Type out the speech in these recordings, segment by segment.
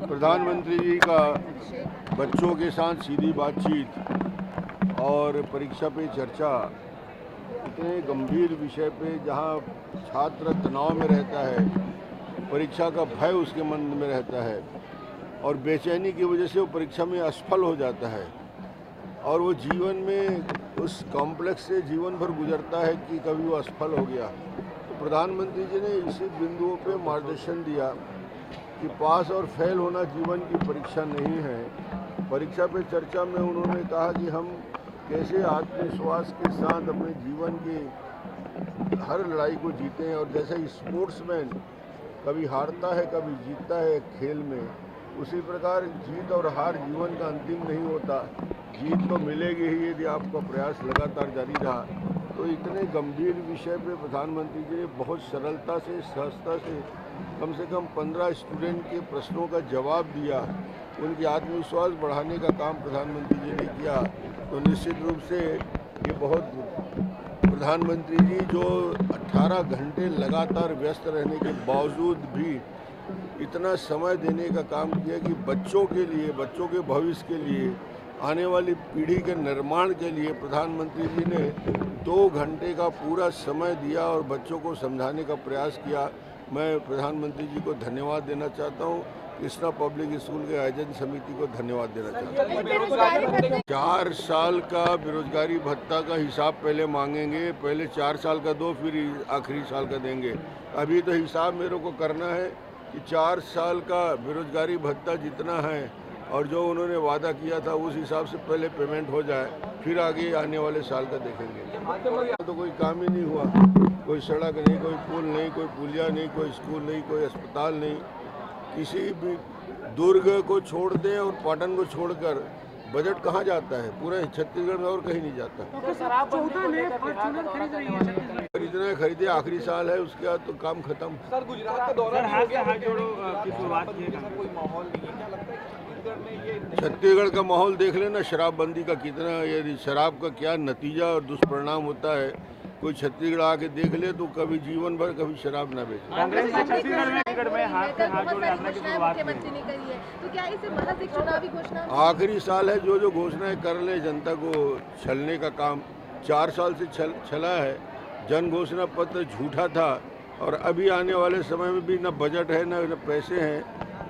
प्रधानमंत्री जी का बच्चों के साथ सीधी बातचीत और परीक्षा पे चर्चा इतने गंभीर विषय पे जहां छात्र तनाव में रहता है, परीक्षा का भय उसके मन में रहता है और बेचैनी की वजह से वो परीक्षा में असफल हो जाता है और वो जीवन में उस कॉम्प्लेक्स से जीवन भर गुजरता है कि कभी वो असफल हो गया। तो प्रधानमंत्री जी ने इसी बिंदुओं पे मार्गदर्शन दिया कि पास और फेल होना जीवन की परीक्षा नहीं है। परीक्षा पे चर्चा में उन्होंने कहा कि हम कैसे आत्मविश्वास के साथ अपने जीवन की हर लड़ाई को जीते हैं और जैसे स्पोर्ट्समैन कभी हारता है कभी जीतता है खेल में, उसी प्रकार जीत और हार जीवन का अंतिम नहीं होता। जीत तो मिलेगी ही यदि आपका प्रयास लगातार जारी रहा। तो इतने गंभीर विषय पे प्रधानमंत्री जी ने बहुत सरलता से सहजता से कम 15 स्टूडेंट के प्रश्नों का जवाब दिया। उनकी आत्मविश्वास बढ़ाने का काम प्रधानमंत्री जी ने किया। तो निश्चित रूप से ये बहुत प्रधानमंत्री जी जो 18 घंटे लगातार व्यस्त रहने के बावजूद भी इतना समय देने का काम किया कि बच्चों के लिए, बच्चों के भविष्य के लिए, आने वाली पीढ़ी के निर्माण के लिए प्रधानमंत्री जी ने 2 घंटे का पूरा समय दिया और बच्चों को समझाने का प्रयास किया। मैं प्रधानमंत्री जी को धन्यवाद देना चाहता हूँ। कृष्णा पब्लिक स्कूल के आयोजन समिति को धन्यवाद देना चाहता हूँ। 4 साल का बेरोजगारी भत्ता का हिसाब पहले मांगेंगे, पहले 4 साल का दो, फिर आखिरी साल का देंगे। अभी तो हिसाब मेरे को करना है कि 4 साल का बेरोजगारी भत्ता जितना है और जो उन्होंने वादा किया था उस हिसाब से पहले पेमेंट हो जाए, फिर आगे आने वाले साल का देखेंगे। तो कोई काम ही नहीं हुआ, कोई सड़क नहीं, कोई पुल नहीं, कोई पुलिया नहीं, कोई स्कूल नहीं, कोई अस्पताल नहीं। किसी भी दुर्ग को छोड़ दें और पाटन को छोड़कर बजट कहाँ जाता है? पूरे छत्तीसगढ़ में और कहीं नहीं जाता। खरीदना खरीदे, आखिरी साल है, उसके बाद तो काम खत्म। सर, गुजरात का दौरा की शुरुआत की है, कोई माहौल नहीं है, क्या लगता है छत्तीसगढ़ का माहौल देख लेना, शराबबंदी का कितना, यदि शराब का क्या नतीजा और दुष्परिणाम होता है, कोई छत्तीसगढ़ आके देख ले तो कभी जीवन भर कभी शराब ना बेचे। कांग्रेस ने छत्तीसगढ़ में हाथ जोड़े यात्रा की शुरुआत मुख्यमंत्री ने करी है, तो क्या इसे महज एक चुनावी घोषणा? आखिरी साल है, जो घोषणाएं कर ले, जनता को छलने का काम 4 साल से छला है। जन घोषणा पत्र झूठा था और अभी आने वाले समय में भी न बजट है न पैसे हैं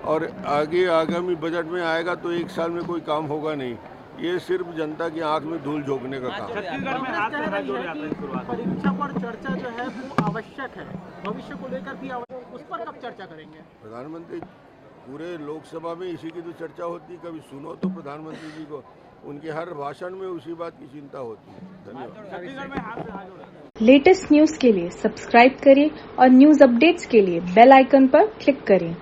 और आगे आगामी बजट में आएगा तो 1 साल में कोई काम होगा नहीं। ये सिर्फ जनता की आंख में धूल झोंकने का काम। छत्तीसगढ़ में परीक्षा पर चर्चा जो है वो आवश्यक है, भविष्य को लेकर भी उस पर कब चर्चा करेंगे? प्रधानमंत्री पूरे लोकसभा में इसी की तो चर्चा होती, कभी सुनो तो प्रधानमंत्री जी को, उनके हर भाषण में उसी बात की चिंता होती है। धन्यवाद। लेटेस्ट न्यूज के लिए सब्सक्राइब करें और न्यूज अपडेट्स के लिए बेल आइकन पर क्लिक करें।